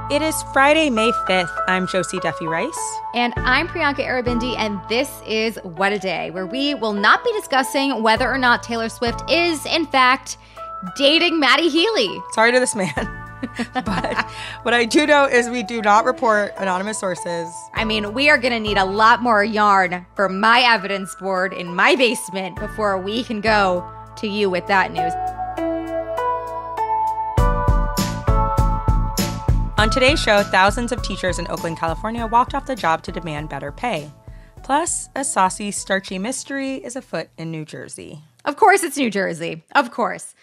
It is Friday, May 5th. I'm Josie Duffy Rice. And I'm Priyanka Arabindi, and this is What a Day, where we will not be discussing whether or not Taylor Swift is, in fact, dating Maddie Healy. Sorry to this man. But what I do know is we do not report anonymous sources. I mean, we are going to need a lot more yarn for my evidence board in my basement before we can go to you with that news. On today's show, thousands of teachers in Oakland, California walked off the job to demand better pay. Plus, a saucy, starchy mystery is afoot in New Jersey. Of course it's New Jersey. Of course.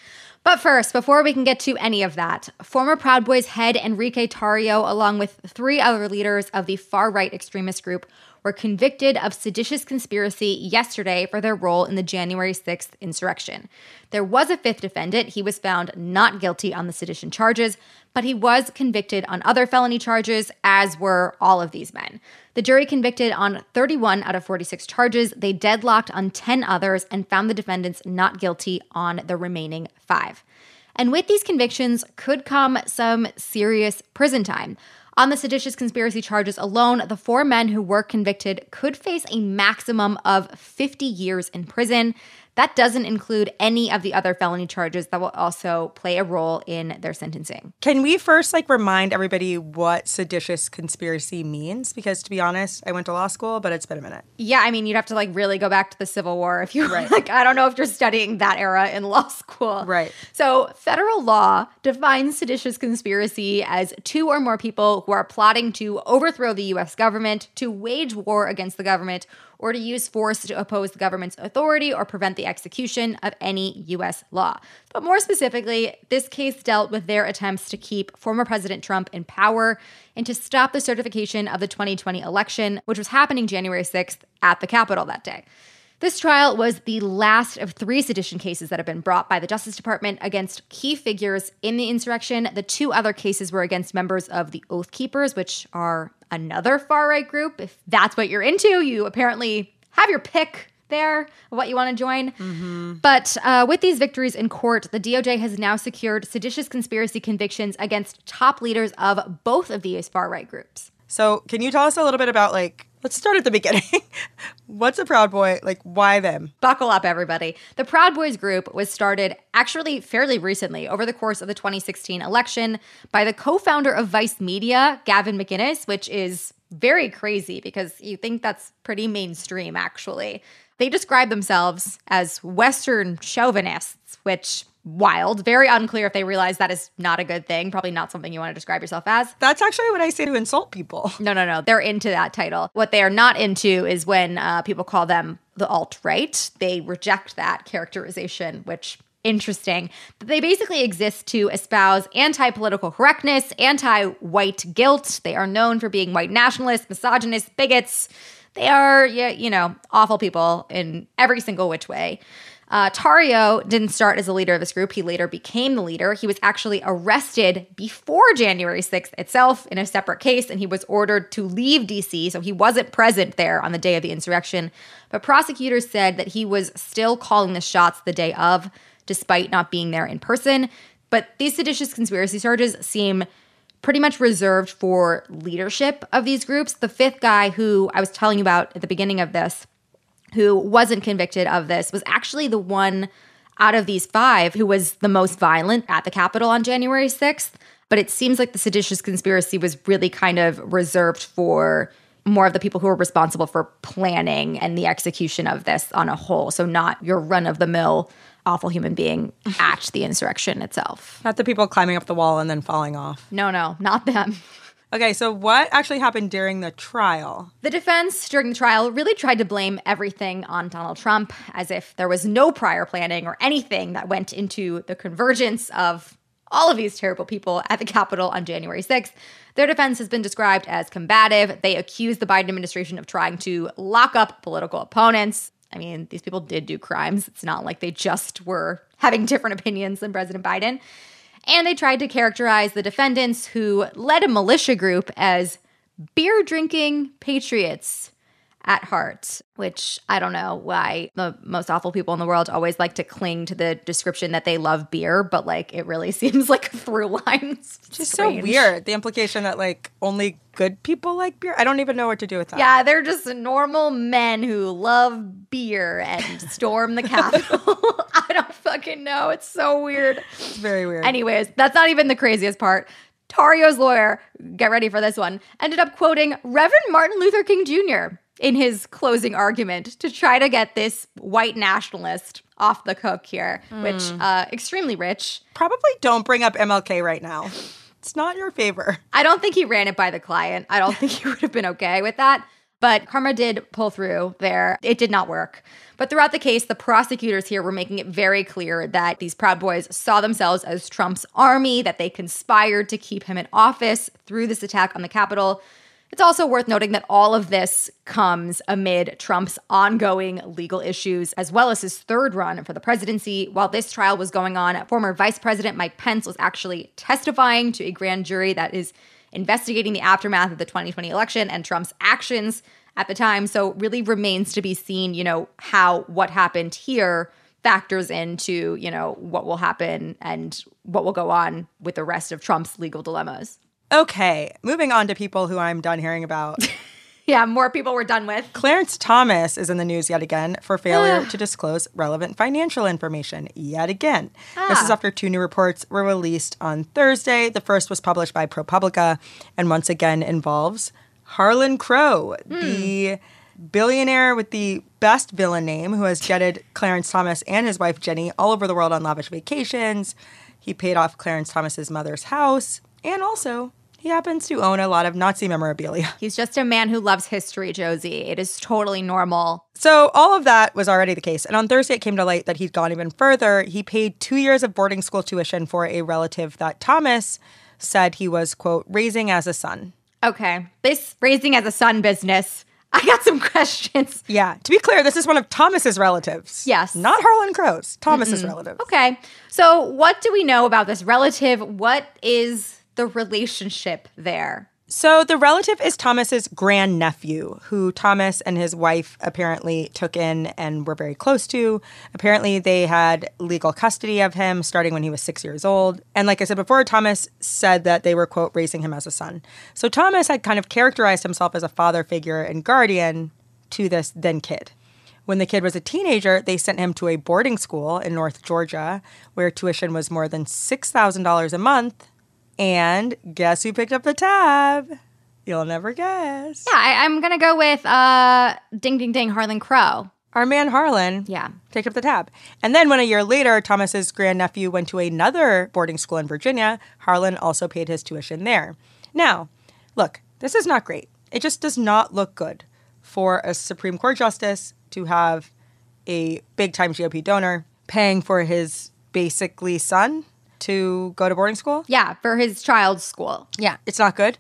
But first, before we can get to any of that, former Proud Boys head Enrique Tarrio, along with 3 other leaders of the far-right extremist group, were convicted of seditious conspiracy yesterday for their role in the January 6th insurrection. There was a 5th defendant. He was found not guilty on the sedition charges, but he was convicted on other felony charges, as were all of these men. The jury convicted on 31 out of 46 charges. They deadlocked on 10 others and found the defendants not guilty on the remaining 5. And with these convictions could come some serious prison time. On the seditious conspiracy charges alone, the 4 men who were convicted could face a maximum of 50 years in prison. That doesn't include any of the other felony charges that will also play a role in their sentencing. Can we first remind everybody what seditious conspiracy means? Because to be honest, I went to law school, but it's been a minute. Yeah, I mean, you'd have to really go back to the Civil War if you're right. I don't know if you're studying that era in law school. Right. So federal law defines seditious conspiracy as 2 or more people who are plotting to overthrow the U.S. government, to wage war against the government, or to use force to oppose the government's authority or prevent the execution of any U.S. law. But more specifically, this case dealt with their attempts to keep former President Trump in power and to stop the certification of the 2020 election, which was happening January 6th at the Capitol that day. This trial was the last of 3 sedition cases that have been brought by the Justice Department against key figures in the insurrection. The 2 other cases were against members of the Oath Keepers, which are another far-right group. If that's what you're into, you apparently have your pick there of what you want to join. Mm-hmm. But with these victories in court, the DOJ has now secured seditious conspiracy convictions against top leaders of both of these far-right groups. So can you tell us a little bit about, let's start at the beginning. What's a Proud Boy? Why them? Buckle up, everybody. The Proud Boys group was started actually fairly recently over the course of the 2016 election by the co-founder of Vice Media, Gavin McInnes, which is very crazy because you think that's pretty mainstream, actually. They describe themselves as Western chauvinists, which wild. Very unclear if they realize that is not a good thing. Probably not something you want to describe yourself as. That's actually what I say to insult people. No. They're into that title. What they are not into is when people call them the alt-right. They reject that characterization, which interesting. They basically exist to espouse anti-political correctness, anti-white guilt. They are known for being white nationalists, misogynists, bigots. They are, awful people in every single which way. Tarrio didn't start as a leader of this group. He later became the leader. He was actually arrested before January 6th itself in a separate case, and he was ordered to leave D.C., so he wasn't present there on the day of the insurrection. But prosecutors said that he was still calling the shots the day of, despite not being there in person. But these seditious conspiracy charges seem pretty much reserved for leadership of these groups. The 5th guy who I was telling you about at the beginning of this, who wasn't convicted of this, was actually the one out of these 5 who was the most violent at the Capitol on January 6th. But it seems like the seditious conspiracy was really kind of reserved for more of the people who were responsible for planning and the execution of this on a whole. So not your run-of-the-mill awful human being at the insurrection itself. Not the people climbing up the wall and then falling off. No, not them. Okay, so what actually happened during the trial? The defense during the trial really tried to blame everything on Donald Trump, as if there was no prior planning or anything that went into the convergence of all of these terrible people at the Capitol on January 6th. Their defense has been described as combative. They accuse the Biden administration of trying to lock up political opponents. I mean, these people did do crimes. It's not like they just were having different opinions than President Biden. And they tried to characterize the defendants who led a militia group as beer-drinking patriots, at heart, which I don't know why the most awful people in the world always like to cling to the description that they love beer, but like it really seems like a through line. It's just so weird. The implication that like only good people like beer. I don't even know what to do with that. Yeah, they're just normal men who love beer and storm the Capitol. I don't fucking know. It's so weird. It's very weird. Anyways, that's not even the craziest part. Tarrio's lawyer, get ready for this one, ended up quoting Reverend Martin Luther King Jr. in his closing argument to try to get this white nationalist off the hook here, which extremely rich. Probably don't bring up MLK right now. It's not your favor. I don't think he ran it by the client. I don't think he would have been okay with that. But karma did pull through there. It did not work. But throughout the case, the prosecutors here were making it very clear that these Proud Boys saw themselves as Trump's army, that they conspired to keep him in office through this attack on the Capitol. It's also worth noting that all of this comes amid Trump's ongoing legal issues, as well as his third run for the presidency. While this trial was going on, former Vice President Mike Pence was actually testifying to a grand jury that is investigating the aftermath of the 2020 election and Trump's actions at the time. So really remains to be seen, how what happened here factors into, what will happen and what will go on with the rest of Trump's legal dilemmas. Okay, moving on to people who I'm done hearing about. Yeah, more people we're done with. Clarence Thomas is in the news yet again for failure to disclose relevant financial information yet again. This is after 2 new reports were released on Thursday. The first was published by ProPublica and once again involves Harlan Crow, the billionaire with the best villain name who has jetted Clarence Thomas and his wife Jenny all over the world on lavish vacations. He paid off Clarence Thomas's mother's house, and also he happens to own a lot of Nazi memorabilia. He's just a man who loves history, Josie. It is totally normal. So all of that was already the case. And on Thursday, it came to light that he'd gone even further. He paid 2 years of boarding school tuition for a relative that Thomas said he was, quote, raising as a son. Okay. This raising as a son business, I got some questions. Yeah. To be clear, this is one of Thomas's relatives. Yes. Not Harlan Crow's. Thomas's relative. Okay. So what do we know about this relative? What is the relationship there? So the relative is Thomas's grandnephew, who Thomas and his wife apparently took in and were very close to. Apparently, they had legal custody of him starting when he was 6 years old. And like I said before, Thomas said that they were, quote, raising him as a son. So Thomas had kind of characterized himself as a father figure and guardian to this then kid. When the kid was a teenager, they sent him to a boarding school in North Georgia, where tuition was more than $6,000 a month. And guess who picked up the tab? You'll never guess. Yeah, I'm going to go with ding, ding, ding, Harlan Crow. Our man Harlan picked up the tab. And then when a year later, Thomas's grandnephew went to another boarding school in Virginia, Harlan also paid his tuition there. Now, look, this is not great. It just does not look good for a Supreme Court justice to have a big-time GOP donor paying for his basically son to go to boarding school? Yeah, for his child's school. Yeah, it's not good.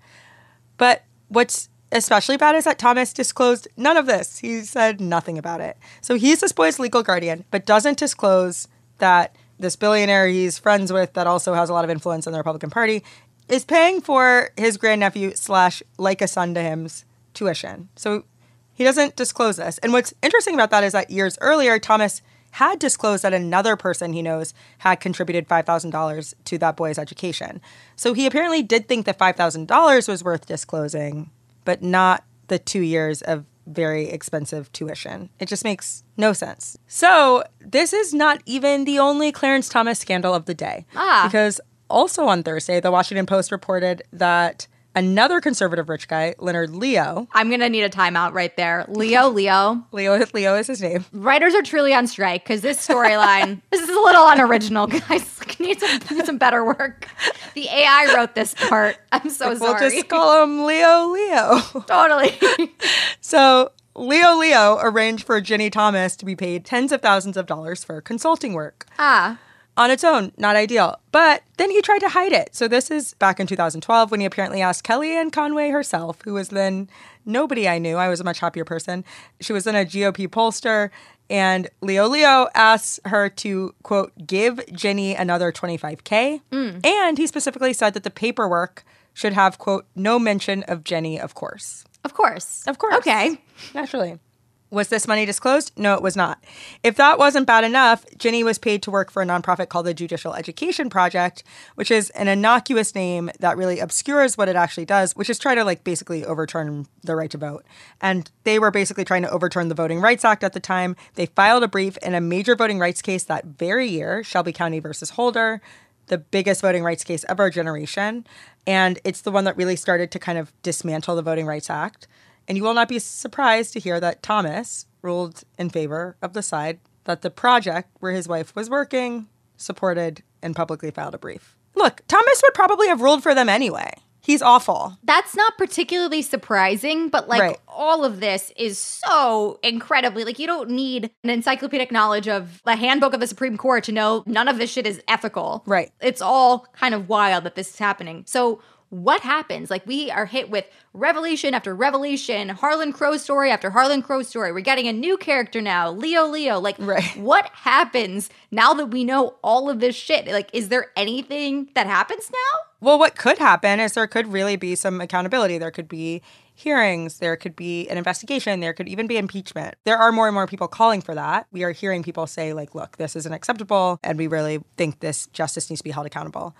But what's especially bad is that Thomas disclosed none of this. He said nothing about it. So he's this boy's legal guardian, but doesn't disclose that this billionaire he's friends with that also has a lot of influence in the Republican Party is paying for his grandnephew / like a son to him's tuition. So he doesn't disclose this. And what's interesting about that is that years earlier, Thomas had disclosed that another person he knows had contributed $5,000 to that boy's education. So he apparently did think that $5,000 was worth disclosing, but not the 2 years of very expensive tuition. It just makes no sense. So this is not even the only Clarence Thomas scandal of the day. Because also on Thursday, the Washington Post reported that another conservative rich guy, Leonard Leo. I'm going to need a timeout right there. Leo Leo is his name. Writers are truly on strike because this storyline, this is a little unoriginal, guys. Need some better work. The AI wrote this part. I'm so sorry. We'll just call him Leo. Totally. So Leo arranged for Ginny Thomas to be paid tens of thousands of dollars for consulting work. On its own, not ideal. But then he tried to hide it. So this is back in 2012 when he apparently asked Kellyanne Conway herself, who was then nobody I knew. I was a much happier person. She was then a GOP pollster. And Leo asks her to, quote, give Ginny another $25K. And he specifically said that the paperwork should have, quote, no mention of Jenny, of course. Of course. Of course. Okay. Naturally. Was this money disclosed? No, it was not. If that wasn't bad enough, Ginny was paid to work for a nonprofit called the Judicial Education Project, which is an innocuous name that really obscures what it actually does, which is try to basically overturn the right to vote. And they were basically trying to overturn the Voting Rights Act at the time. They filed a brief in a major voting rights case that very year, Shelby County versus Holder, the biggest voting rights case of our generation. And it's the one that really started to kind of dismantle the Voting Rights Act. And you will not be surprised to hear that Thomas ruled in favor of the side that the project where his wife was working supported and publicly filed a brief. Look, Thomas would probably have ruled for them anyway. He's awful. That's not particularly surprising, but Right. all of this is so incredibly, you don't need an encyclopedic knowledge of the handbook of the Supreme Court to know none of this shit is ethical. Right. It's all kind of wild that this is happening. So what happens? We are hit with revelation after revelation, Harlan Crow story after Harlan Crow story. We're getting a new character now, Leo. Right. What happens now that we know all of this shit? Is there anything that happens now? Well, what could happen is there could really be some accountability. There could be hearings. There could be an investigation. There could even be impeachment. There are more and more people calling for that. We are hearing people say, look, this isn't acceptable, and we really think this justice needs to be held accountable.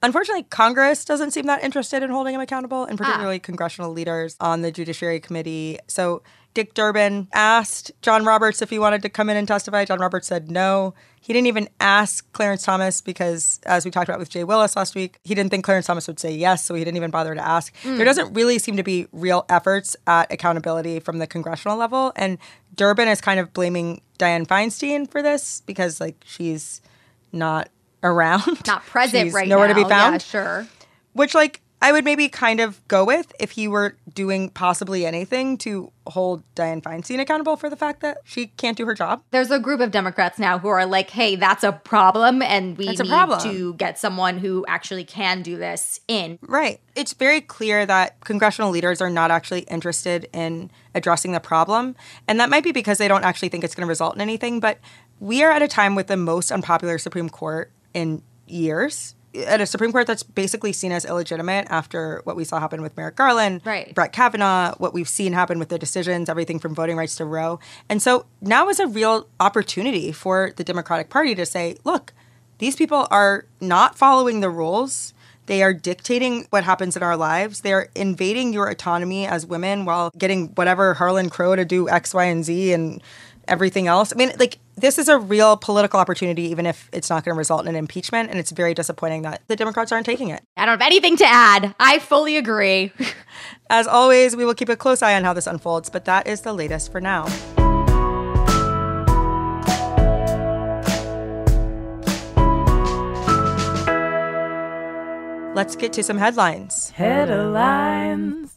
Unfortunately, Congress doesn't seem that interested in holding him accountable, and particularly congressional leaders on the Judiciary Committee. So Dick Durbin asked John Roberts if he wanted to come in and testify. John Roberts said no. He didn't even ask Clarence Thomas because, as we talked about with Jay Willis last week, he didn't think Clarence Thomas would say yes, so he didn't even bother to ask. There doesn't really seem to be real efforts at accountability from the congressional level, and Durbin is kind of blaming Dianne Feinstein for this because, she's not around. Not present She's right nowhere now. to be found. Yeah, sure. Which, I would maybe kind of go with if he were doing possibly anything to hold Dianne Feinstein accountable for the fact that she can't do her job. There's a group of Democrats now who are hey, that's a problem, and we need to get someone who actually can do this in. Right. It's very clear that congressional leaders are not actually interested in addressing the problem. And that might be because they don't actually think it's going to result in anything. But we are at a time with the most unpopular Supreme Court in years. At a Supreme Court that's basically seen as illegitimate after what we saw happen with Merrick Garland, right. Brett Kavanaugh, what we've seen happen with the decisions, everything from voting rights to Roe. And so now is a real opportunity for the Democratic Party to say, look, these people are not following the rules. They are dictating what happens in our lives. They are invading your autonomy as women while getting whatever Harlan Crow to do X, Y, and Z and everything else. I mean, this is a real political opportunity, even if it's not going to result in an impeachment. And it's very disappointing that the Democrats aren't taking it. I don't have anything to add. I fully agree. As always, we will keep a close eye on how this unfolds, but that is the latest for now. Let's get to some headlines. Headlines.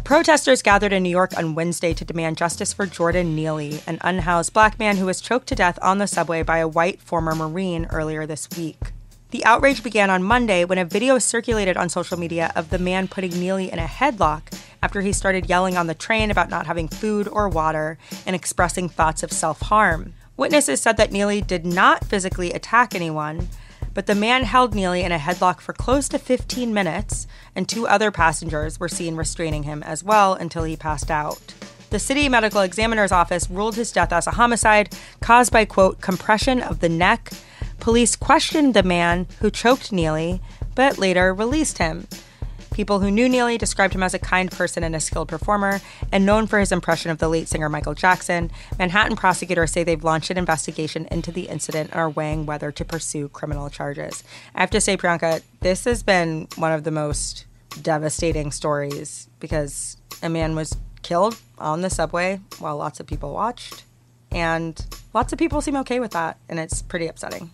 Protesters gathered in New York on Wednesday to demand justice for Jordan Neely, an unhoused black man who was choked to death on the subway by a white former Marine earlier this week. The outrage began on Monday when a video circulated on social media of the man putting Neely in a headlock after he started yelling on the train about not having food or water and expressing thoughts of self-harm. Witnesses said that Neely did not physically attack anyone, but the man held Neely in a headlock for close to 15 minutes, and 2 other passengers were seen restraining him as well until he passed out. The city medical examiner's office ruled his death as a homicide caused by, quote, compression of the neck. Police questioned the man who choked Neely, but later released him. People who knew Neely described him as a kind person and a skilled performer, and known for his impression of the late singer Michael Jackson. Manhattan prosecutors say they've launched an investigation into the incident and are weighing whether to pursue criminal charges. I have to say, Priyanka, this has been one of the most devastating stories because a man was killed on the subway while lots of people watched, and lots of people seem okay with that, and it's pretty upsetting.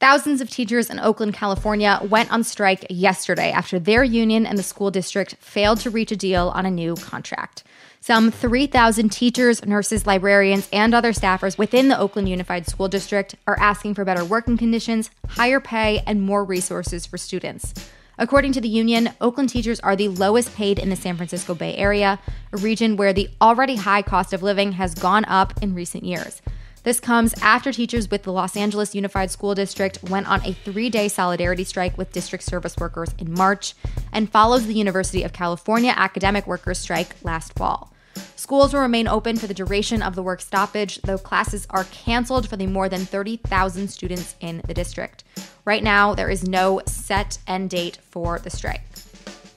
Thousands of teachers in Oakland, California went on strike yesterday after their union and the school district failed to reach a deal on a new contract. Some 3,000 teachers, nurses, librarians, and other staffers within the Oakland Unified School District are asking for better working conditions, higher pay, and more resources for students. According to the union, Oakland teachers are the lowest paid in the San Francisco Bay Area, a region where the already high cost of living has gone up in recent years. This comes after teachers with the Los Angeles Unified School District went on a 3-day solidarity strike with district service workers in March and follows the University of California academic workers' strike last fall. Schools will remain open for the duration of the work stoppage, though classes are canceled for the more than 30,000 students in the district. Right now, there is no set end date for the strike.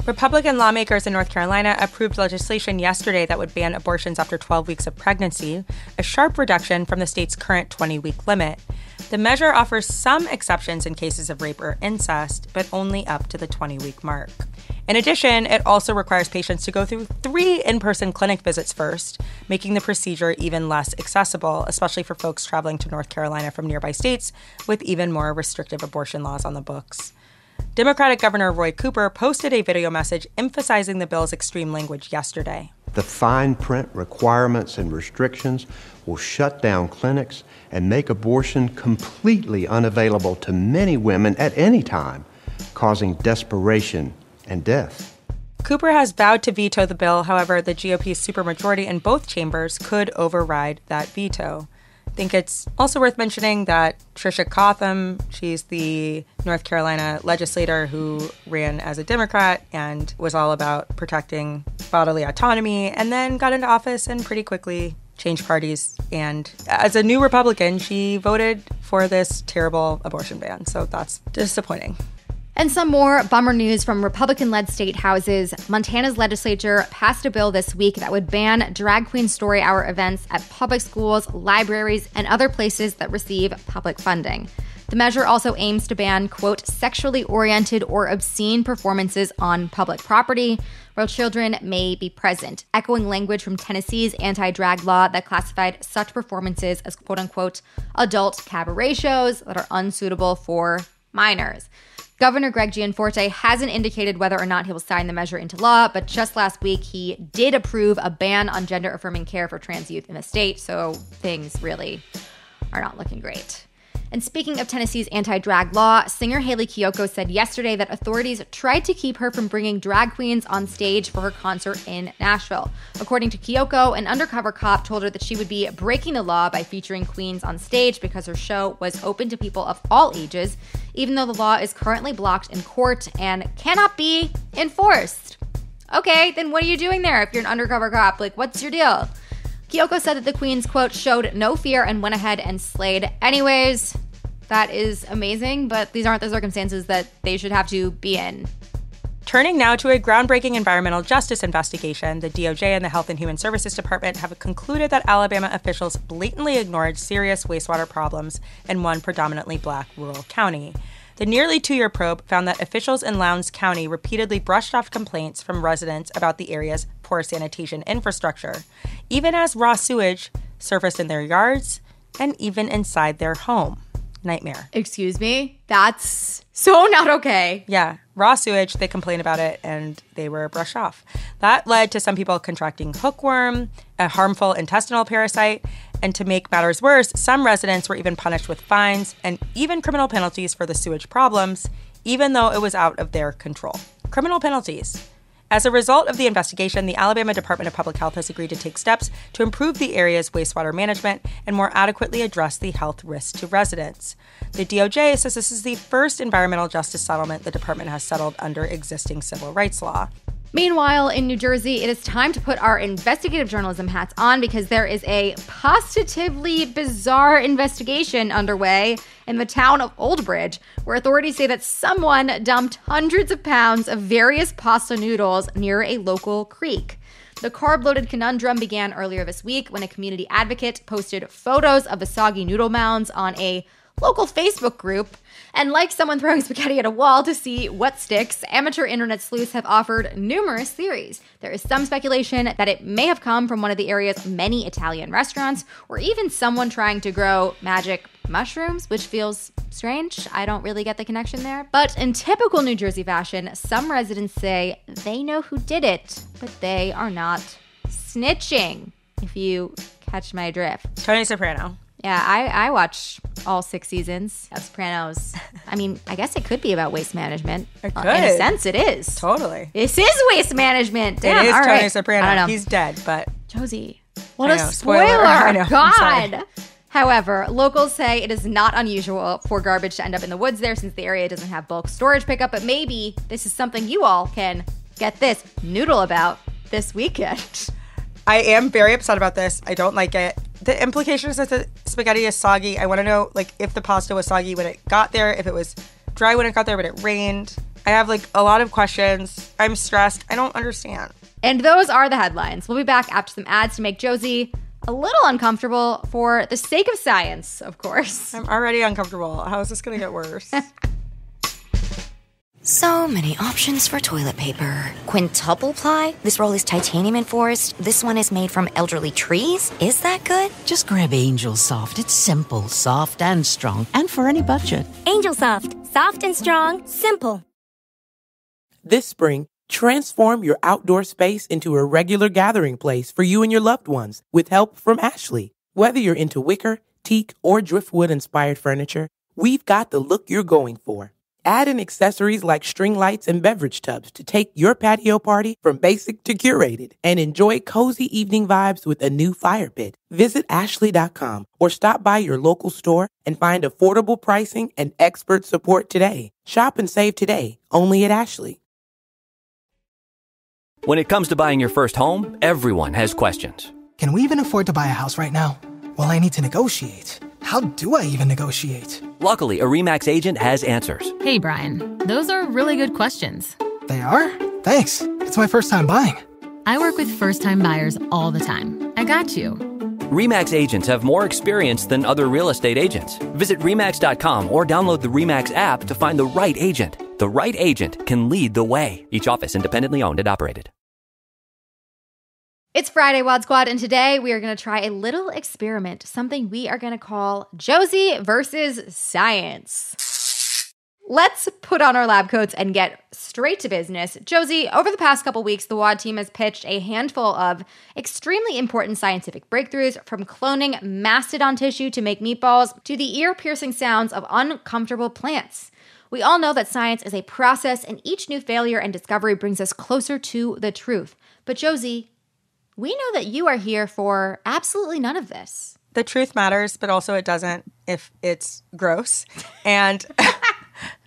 Republican lawmakers in North Carolina approved legislation yesterday that would ban abortions after 12 weeks of pregnancy, a sharp reduction from the state's current 20-week limit. The measure offers some exceptions in cases of rape or incest, but only up to the 20-week mark. In addition, it also requires patients to go through 3 in-person clinic visits first, making the procedure even less accessible, especially for folks traveling to North Carolina from nearby states with even more restrictive abortion laws on the books. Democratic Governor Roy Cooper posted a video message emphasizing the bill's extreme language yesterday. The fine print requirements and restrictions will shut down clinics and make abortion completely unavailable to many women at any time, causing desperation and death. Cooper has vowed to veto the bill. However, the GOP's supermajority in both chambers could override that veto. I think it's also worth mentioning that Tricia Cotham, she's the North Carolina legislator who ran as a Democrat and was all about protecting bodily autonomy, and then got into office and pretty quickly changed parties. And as a new Republican, she voted for this terrible abortion ban. So that's disappointing. And some more bummer news from Republican-led state houses. Montana's legislature passed a bill this week that would ban drag queen story hour events at public schools, libraries, and other places that receive public funding. The measure also aims to ban, quote, sexually oriented or obscene performances on public property where children may be present, echoing language from Tennessee's anti-drag law that classified such performances as, quote unquote, adult cabaret shows that are unsuitable for minors. Governor Greg Gianforte hasn't indicated whether or not he will sign the measure into law, but just last week he did approve a ban on gender-affirming care for trans youth in the state, so things really are not looking great. And speaking of Tennessee's anti-drag law, singer Haley Kiyoko said yesterday that authorities tried to keep her from bringing drag queens on stage for her concert in Nashville. According to Kiyoko, an undercover cop told her that she would be breaking the law by featuring queens on stage because her show was open to people of all ages, even though the law is currently blocked in court and cannot be enforced. Okay, then what are you doing there if you're an undercover cop? Like, what's your deal? Kiyoko said that the queens, quote, showed no fear and went ahead and slayed anyways. That is amazing, but these aren't the circumstances that they should have to be in. Turning now to a groundbreaking environmental justice investigation, the DOJ and the Health and Human Services Department have concluded that Alabama officials blatantly ignored serious wastewater problems in one predominantly black rural county. The nearly 2-year probe found that officials in Lowndes County repeatedly brushed off complaints from residents about the area's poor sanitation infrastructure, even as raw sewage surfaced in their yards and even inside their home. Nightmare. Excuse me? That's so not okay. Yeah. Raw sewage, they complained about it, and they were brushed off. That led to some people contracting hookworm, a harmful intestinal parasite, and to make matters worse, some residents were even punished with fines and even criminal penalties for the sewage problems, even though it was out of their control. Criminal penalties. As a result of the investigation, the Alabama Department of Public Health has agreed to take steps to improve the area's wastewater management and more adequately address the health risks to residents. The DOJ says this is the first environmental justice settlement the department has settled under existing civil rights law. Meanwhile, in New Jersey, it is time to put our investigative journalism hats on because there is a positively bizarre investigation underway in the town of Old Bridge, where authorities say that someone dumped hundreds of pounds of various pasta noodles near a local creek. The carb-loaded conundrum began earlier this week when a community advocate posted photos of the soggy noodle mounds on a local Facebook group. And like someone throwing spaghetti at a wall to see what sticks, amateur internet sleuths have offered numerous theories. There is some speculation that it may have come from one of the area's many Italian restaurants, or even someone trying to grow magic mushrooms, which feels strange. I don't really get the connection there. But in typical New Jersey fashion, some residents say they know who did it, but they are not snitching, if you catch my drift. Tony Soprano. Yeah, I watch all 6 seasons of Sopranos. I mean, I guess it could be about waste management. It could. In a sense, it is. Totally. This is waste management. Damn, it is all Tony right. Soprano. I don't know. He's dead, but... Josie, what I a know, spoiler. I know. God. However, locals say it is not unusual for garbage to end up in the woods there since the area doesn't have bulk storage pickup, but maybe this is something you all can, get this, noodle about this weekend. I am very upset about this. I don't like it. The implication is that the spaghetti is soggy. I want to know, like, if the pasta was soggy when it got there, if it was dry when it got there, but it rained. I have, like, a lot of questions. I'm stressed. I don't understand. And those are the headlines. We'll be back after some ads to make Josie a little uncomfortable for the sake of science, of course. I'm already uncomfortable. How is this going to get worse? So many options for toilet paper. Quintuple ply? This roll is titanium enforced. This one is made from elderly trees. Is that good? Just grab Angel Soft. It's simple, soft, and strong, and for any budget. Angel Soft. Soft and strong. Simple. This spring, transform your outdoor space into a regular gathering place for you and your loved ones with help from Ashley. Whether you're into wicker, teak, or driftwood-inspired furniture, we've got the look you're going for. Add in accessories like string lights and beverage tubs to take your patio party from basic to curated and enjoy cozy evening vibes with a new fire pit. Visit Ashley.com or stop by your local store and find affordable pricing and expert support today. Shop and save today, only at Ashley. When it comes to buying your first home, everyone has questions. Can we even afford to buy a house right now? Well, I need to negotiate. How do I even negotiate? Luckily, a RE/MAX agent has answers. Hey, Brian, those are really good questions. They are? Thanks. It's my first time buying. I work with first-time buyers all the time. I got you. RE/MAX agents have more experience than other real estate agents. Visit RE/MAX.com or download the RE/MAX app to find the right agent. The right agent can lead the way. Each office independently owned and operated. It's Friday, Wad Squad, and today we are going to try a little experiment, something we are going to call Josie versus Science. Let's put on our lab coats and get straight to business. Josie, over the past couple weeks, the WAD team has pitched a handful of extremely important scientific breakthroughs, from cloning mastodon tissue to make meatballs to the ear-piercing sounds of uncomfortable plants. We all know that science is a process, and each new failure and discovery brings us closer to the truth. But Josie, we know that you are here for absolutely none of this. The truth matters, but also it doesn't if it's gross. And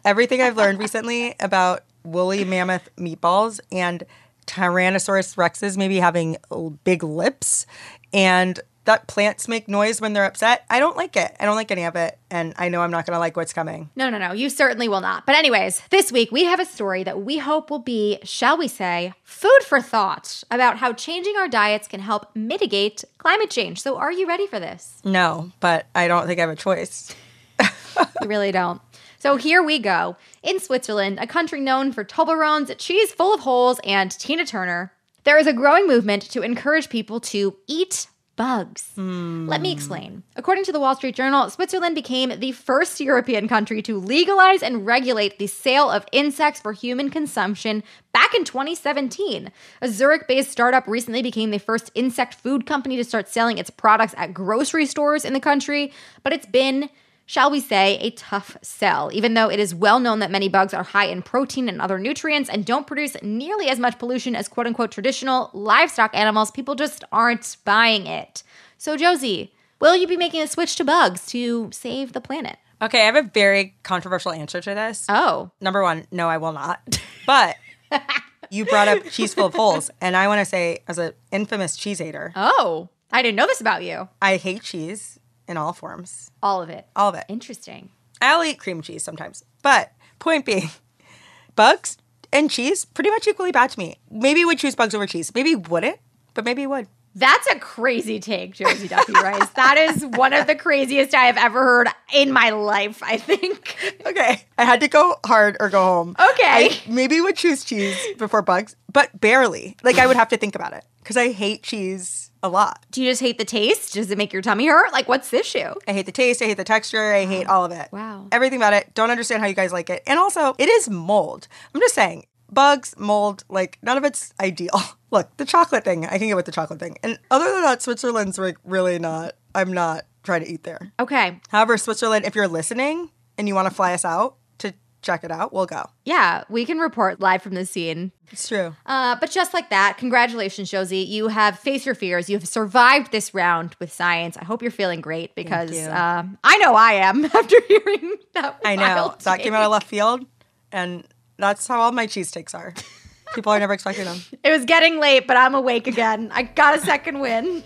everything I've learned recently about woolly mammoth meatballs and Tyrannosaurus rexes maybe having big lips and that plants make noise when they're upset, I don't like it. I don't like any of it. And I know I'm not going to like what's coming. No. You certainly will not. But anyways, this week we have a story that we hope will be, shall we say, food for thought about how changing our diets can help mitigate climate change. So are you ready for this? No, but I don't think I have a choice. You really don't. So here we go. In Switzerland, a country known for Toblerones, cheese full of holes, and Tina Turner, there is a growing movement to encourage people to eat bugs. Let me explain. According to the Wall Street Journal, Switzerland became the first European country to legalize and regulate the sale of insects for human consumption back in 2017. A Zurich-based startup recently became the first insect food company to start selling its products at grocery stores in the country, but it's been, shall we say, a tough sell. Even though it is well known that many bugs are high in protein and other nutrients and don't produce nearly as much pollution as quote-unquote traditional livestock animals, people just aren't buying it. So Josie, will you be making a switch to bugs to save the planet? Okay, I have a very controversial answer to this. Oh. Number one, no, I will not. But you brought up cheese full of holes, and I want to say, as an infamous cheese hater. Oh, I didn't know this about you. I hate cheese. In all forms. All of it. All of it. Interesting. I'll eat cream cheese sometimes. But point being, bugs and cheese, pretty much equally bad to me. Maybe would choose bugs over cheese. Maybe wouldn't, but maybe would. That's a crazy take, Josie Duffy Rice. That is one of the craziest I have ever heard in my life, I think. Okay. I had to go hard or go home. Okay. I maybe would choose cheese before bugs, but barely. Like, I would have to think about it because I hate cheese a lot. Do you just hate the taste? Does it make your tummy hurt? Like, what's the issue? I hate the taste. I hate the texture. I hate all of it. Wow. Everything about it. Don't understand how you guys like it. And also, it is mold. I'm just saying, bugs, mold, like, none of it's ideal. Look, the chocolate thing, I can get with the chocolate thing. And other than that, Switzerland's like really not, I'm not trying to eat there. Okay. However, Switzerland, if you're listening and you want to fly us out to check it out, we'll go. Yeah, we can report live from the scene. It's true. But just like that, congratulations, Josie. You have faced your fears. You have survived this round with science. I hope you're feeling great because I know I am after hearing that. I know. That came out of left field, and that's how all my cheesesteaks are. People are never expecting them. It was getting late, but I'm awake again. I got a second win.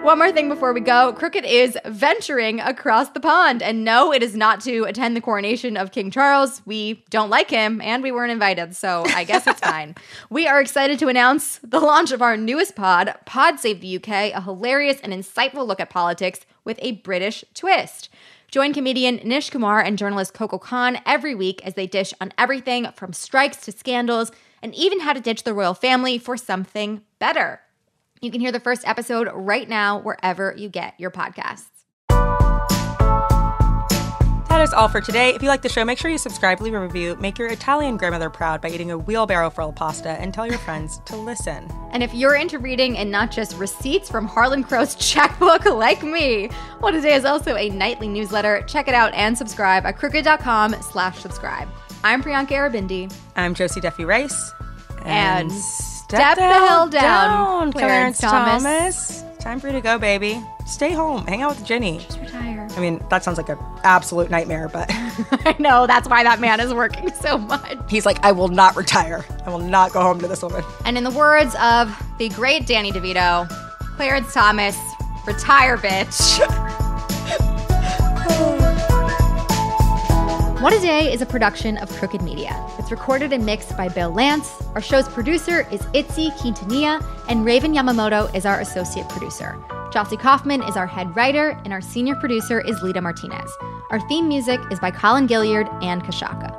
One more thing before we go. Crooked is venturing across the pond. And no, it is not to attend the coronation of King Charles. We don't like him, and we weren't invited, so I guess it's fine. We are excited to announce the launch of our newest pod, Pod Save the UK, a hilarious and insightful look at politics with a British twist. Join comedian Nish Kumar and journalist Coco Khan every week as they dish on everything from strikes to scandals, and even how to ditch the royal family for something better. You can hear the first episode right now wherever you get your podcasts. That is all for today. If you like the show, make sure you subscribe, leave a review, make your Italian grandmother proud by eating a wheelbarrow full of pasta, and tell your friends to listen. And if you're into reading and not just receipts from Harlan Crow's checkbook like me, What A Day is also a nightly newsletter. Check it out and subscribe at crooked.com/subscribe. I'm Priyanka Arabindi. I'm Josie Duffy Rice. And step the hell down, Clarence Thomas. Time for you to go, baby. Stay home. Hang out with Ginny. Just retire. I mean, that sounds like an absolute nightmare, but... I know. That's why that man is working so much. He's like, I will not retire. I will not go home to this woman. And in the words of the great Danny DeVito, Clarence Thomas, retire, bitch. What A Day is a production of Crooked Media. It's recorded and mixed by Bill Lance. Our show's producer is Itzy Quintanilla, and Raven Yamamoto is our associate producer. Jossie Kaufman is our head writer, and our senior producer is Lita Martinez. Our theme music is by Colin Gilliard and Kashaka.